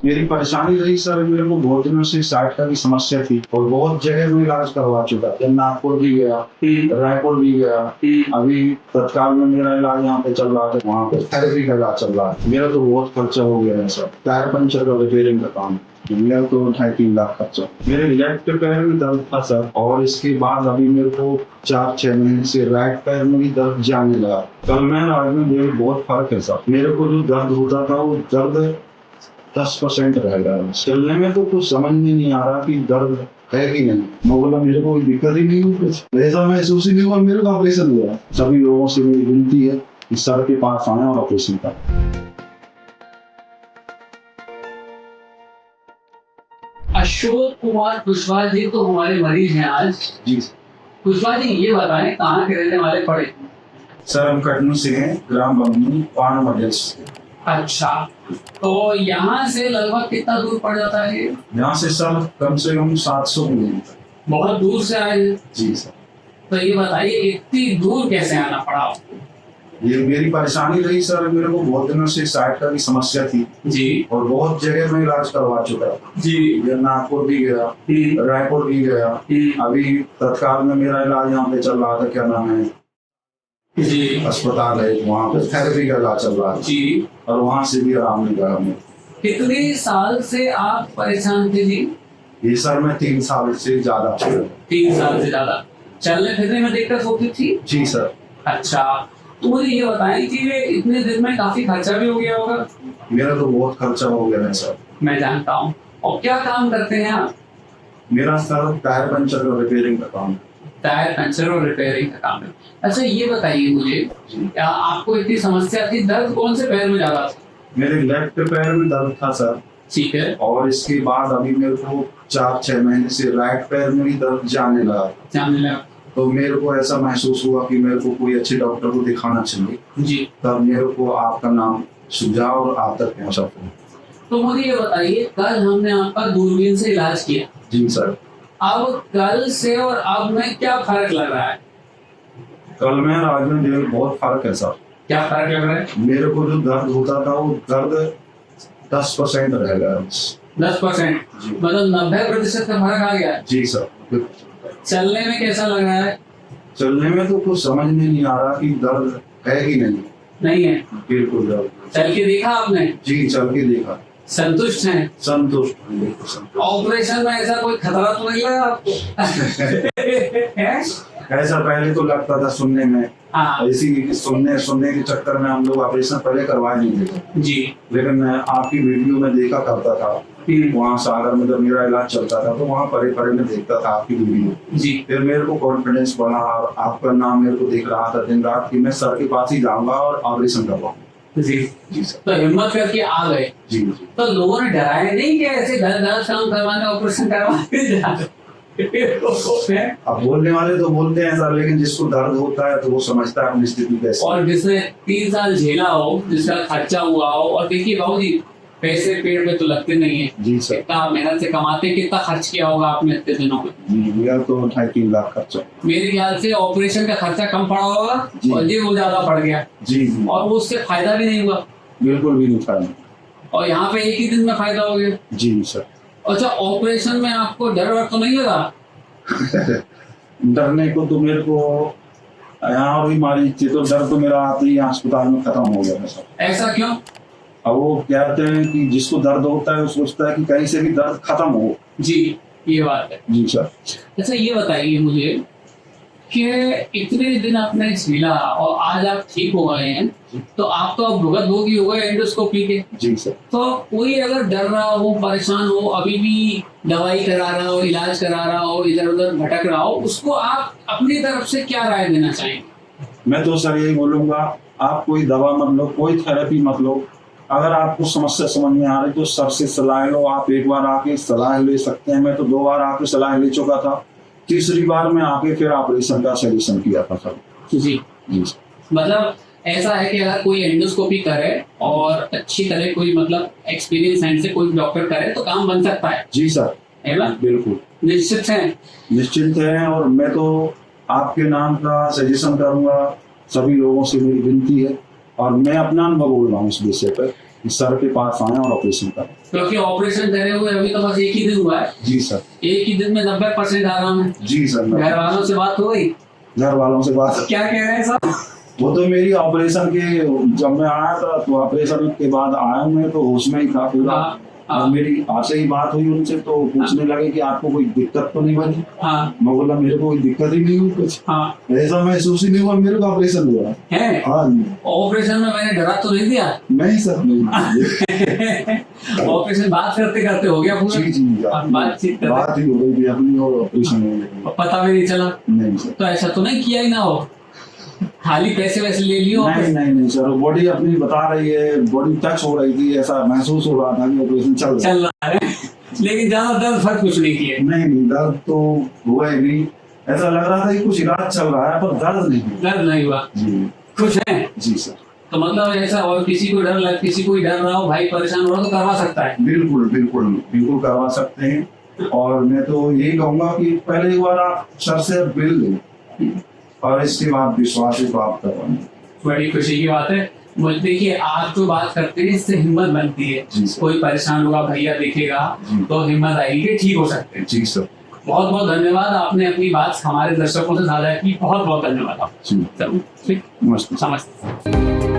मेरी परेशानी रही सर, मेरे को बहुत दिनों से साइट की समस्या थी और बहुत जगह में इलाज करवा चुका था। नागपुर भी गया, रायपुर भी गया। अभी तत्काल में मेरा इलाज यहाँ पे चल रहा है, वहाँ पे थेरेपी का इलाज चल रहा है। मेरा तो बहुत खर्चा हो गया है सर। टायर पंचर का रिपेयरिंग का काम, मेरा तो 2.5-3 लाख खर्चा। मेरे लेफ्ट पैर में दर्द था सर, और इसके बाद अभी मेरे को 4-6 महीने से राइट पैर में भी दर्द जाने लगा। कल में आज में मेरे बहुत फर्क है सर। मेरे को जो दर्द होता था वो दर्द 10% रह गया। चलने में तो कुछ समझ में नहीं आ रहा कि दर्द है कि नहीं। मैं बोला मेरे को कोई दिक्कत ही नहीं हुई, ऐसा महसूस ही नहीं हुआ। मेरे को ऑपरेशन हुआ। सभी लोगों से मेरी विनती है कि सर के पास आए और ऑपरेशन करें। अशोक कुमार कुशवाहा जी तो हमारे मरीज हैं आज। जी कुशवाहा जी, ये बताएं कहाँ के रहने वाले पड़े? सर, हम कटनी से हैं, ग्राम बमनी, पान मॉडल से। अच्छा, तो यहाँ से लगभग कितना दूर पड़ जाता है? यहाँ से सर कम से कम 700 किलोमीटर। बहुत दूर से आए हैं। जी सर। तो ये बताइए इतनी दूर कैसे आना पड़ा आपको? ये मेरी परेशानी रही सर, मेरे को बहुत दिनों से साइट की समस्या थी जी, और बहुत जगह में इलाज करवा चुका था। जी, नागपुर भी गया, रायपुर भी गया। अभी तत्काल में मेरा इलाज यहाँ पे चल रहा था, क्या नाम है, जी, अस्पताल है, वहाँ पे थेरेपी का इलाज चल रहा है जी। और वहाँ से भी आराम नहीं लगा मुझे। कितने साल से आप परेशान थे जी? ये सर मैं 3 साल से ज्यादा। 3 साल से ज्यादा। चलने फिरने में दिक्कत होती थी? जी सर। अच्छा, तो मुझे ये बताएं कि ये इतने दिन में काफी खर्चा भी हो गया होगा? मेरा तो बहुत खर्चा हो गया है सर। मैं जानता हूँ। और क्या काम करते हैं आप? मेरा सर टायर पंचर और रिपेयरिंग का काम है। टायर पंचर और रिपेयरिंग का काम है। अच्छा, ये बताइए मुझे, क्या आपको इतनी समस्या थी? दर्द कौन से पैर में ज्यादा था? मेरे लेफ्ट पैर में दर्द था सर, ठीक है। और इसके बाद अभी मेरे को 4-6 महीने से राइट पैर में भी दर्द जाने लगा। तो मेरे को ऐसा महसूस हुआ कि मेरे को कोई अच्छे डॉक्टर को दिखाना चाहिए जी। तब मेरे को आपका नाम सूझा और आप तक पहुंचा। तो मुझे ये बताइए, कल हमने आपका दूरबीन से इलाज किया। जी सर। अब कल से और अब में क्या फर्क लग रहा है? कल में आज में मेरे बहुत फर्क है सर। क्या फर्क लग रहा है? मेरे को जो दर्द होता था वो दर्द 10% रह गया। 10%? जी। मतलब 90% का फर्क आ गया? जी सर। चलने में कैसा लग रहा है? चलने में तो कुछ समझ में नहीं आ रहा कि दर्द है कि नहीं। नहीं है? बिल्कुल दर्द। चल के देखा आपने? जी, चल के देखा। संतुष्ट हैं? संतुष्ट, बिल्कुल संतुष्ट। ऑपरेशन में ऐसा कोई खतरा तो नहीं लगा आपको? ऐसा पहले तो लगता था सुनने में। हाँ। इसी सुनने के चक्कर में हम लोग ऑपरेशन पहले करवाए नहीं थे। जी। लेकिन मैं आपकी वीडियो में देखा करता था, वहाँ सागर में जब मेरा इलाज चलता था तो वहाँ परे में देखता था आपकी वीडियो। जी। फिर मेरे को कॉन्फिडेंस बढ़ा और आपका नाम मेरे को दिख रहा था दिन रात कि मैं सर के पास ही जाऊंगा और ऑपरेशन करवाऊंगा। जी। जी सर। तो हिम्मत करके आ गए। जी। तो लोगों ने डराया नहीं कि ऐसे गलत काम करवाने, ऑपरेशन करवाने जा रहे? अब बोलने वाले तो बोलते हैं सर, लेकिन जिसको दर्द होता है तो वो समझता है अपनी स्थिति कैसे। और जिसने 3 साल झेला हो, जिसका खर्चा हुआ हो, और देखिए बाबू जी, पैसे पेड़ पे तो लगते नहीं है। जी सर। कितना मेहनत से कमाते, कितना खर्च किया होगा आपने इतने दिनों में? जी, मेरा तो 2.5-3 लाख खर्चा। मेरे ख्याल से ऑपरेशन का खर्चा कम पड़ा होगा और ये वो ज्यादा पड़ गया। जी। और वो उससे फायदा भी नहीं हुआ? बिल्कुल भी नहीं फायदा। और यहाँ पे एक ही दिन में फायदा हो गया? जी सर। अच्छा, ऑपरेशन में आपको डर वर तो नहीं लगा? डरने को तो मेरे को यहाँ भी मारी थी, तो डर तो मेरा आते ही अस्पताल में खत्म हो गया सर। ऐसा क्यों? अब वो कहते हैं कि जिसको दर्द होता है वो सोचता है कि कहीं से भी दर्द खत्म हो। जी, ये बात है। जी सर। अच्छा, ये बताइए मुझे कि इतने दिन आपने झेला और आज आप ठीक हो गए हैं, तो आप तो अब भुगत भोगी हो गए एंडोस्कोपी के। जी सर। तो कोई अगर डर रहा हो, परेशान हो, अभी भी दवाई करा रहा हो, इलाज करा रहा हो, इधर उधर भटक रहा हो, उसको आप अपनी तरफ से क्या राय देना चाहेंगे? मैं तो सर यही बोलूंगा, आप कोई दवा मत लो, कोई थेरेपी मत लो। अगर आपको समस्या समझ में आ रही तो सर से सलाह लो। आप एक बार आके सलाह ले सकते हैं। मैं तो 2 बार आके सलाह ले चुका था, तीसरी बार में आके फिर ऑपरेशन का सजेशन किया था सर। जी। जी। मतलब ऐसा है कि अगर कोई एंडोस्कोपी करे और अच्छी तरह कोई मतलब एक्सपीरियंस हैंड से कोई डॉक्टर करे तो काम बन सकता है। जी सर। है ना? बिल्कुल निश्चित है। निश्चिंत है। और मैं तो आपके नाम का सजेशन करूंगा। सभी लोगों से मेरी विनती है और मैं अपना अनुभव बोल रहा हूँ इस विषय पर सर के पास आए और ऑपरेशन कर। क्योंकि ऑपरेशन करे हुए अभी तो बस एक ही दिन हुआ है, जी सर। एक ही दिन में 90% आराम है। जी सर। घर वालों से बात हो गई? घर वालों से बात, क्या कह रहे हैं सब? वो तो मेरी ऑपरेशन के, जब मैं आया था तो ऑपरेशन के बाद आया मैं तो होश में ही था पूरा। हाँ, हाँ। और मेरी आपसे ही बात हुई उनसे तो पूछने लगे कि आपको कोई दिक्कत तो नहीं बनी। हाँ, मैं बोला मेरे को कोई दिक्कत ही नहीं हुई कुछ, हाँ। ऐसा महसूस ही नहीं हुआ मेरे को ऑपरेशन हुआ है? हाँ जी। ऑपरेशन में मैंने डरा तो नहीं दिया? नहीं सर नहीं। ऑपरेशन बात करते करते हो गया पूरा? जी जी बातचीत कर बात ही हो रही थी अपनी और ऑपरेशन हो गया। पता भी नहीं चला? नहीं सर। तो ऐसा तो नहीं किया ही ना हो, खाली पैसे वैसे ले लियो? नहीं नहीं नहीं सर, बॉडी अपनी बता रही है, बॉडी टच हो रही थी, ऐसा महसूस हो रहा था कि ऑपरेशन चल रहा है। लेकिन ज्यादा दर्द फर्क कुछ नहीं किए? नहीं नहीं, दर्द तो हुआ ही नहीं, ऐसा लग रहा था कि कुछ इलाज चल रहा है पर दर्द नहीं। दर्द नहीं हुआ? जी। खुश हैं? जी सर। तो मतलब ऐसा, और किसी को डर रहा हो, भाई परेशान हो रहा तो करवा सकता है? बिल्कुल बिल्कुल बिल्कुल करवा सकते हैं। और मैं तो यही कहूंगा कि पहले एक बार आप सर से बिल लें और इसके बाद विश्वास से बात करवाएं। बड़ी खुशी की बात है। मुझे देखिए, आप जो बात करते हैं इससे हिम्मत बनती है। कोई परेशान होगा, भैया देखेगा तो हिम्मत आएगी कि ठीक हो सकते हैं। जी सर। बहुत बहुत धन्यवाद, आपने अपनी बात हमारे दर्शकों से साझा की। बहुत बहुत धन्यवाद आप। जी। चलो ठीक, नमस्ते। समझते।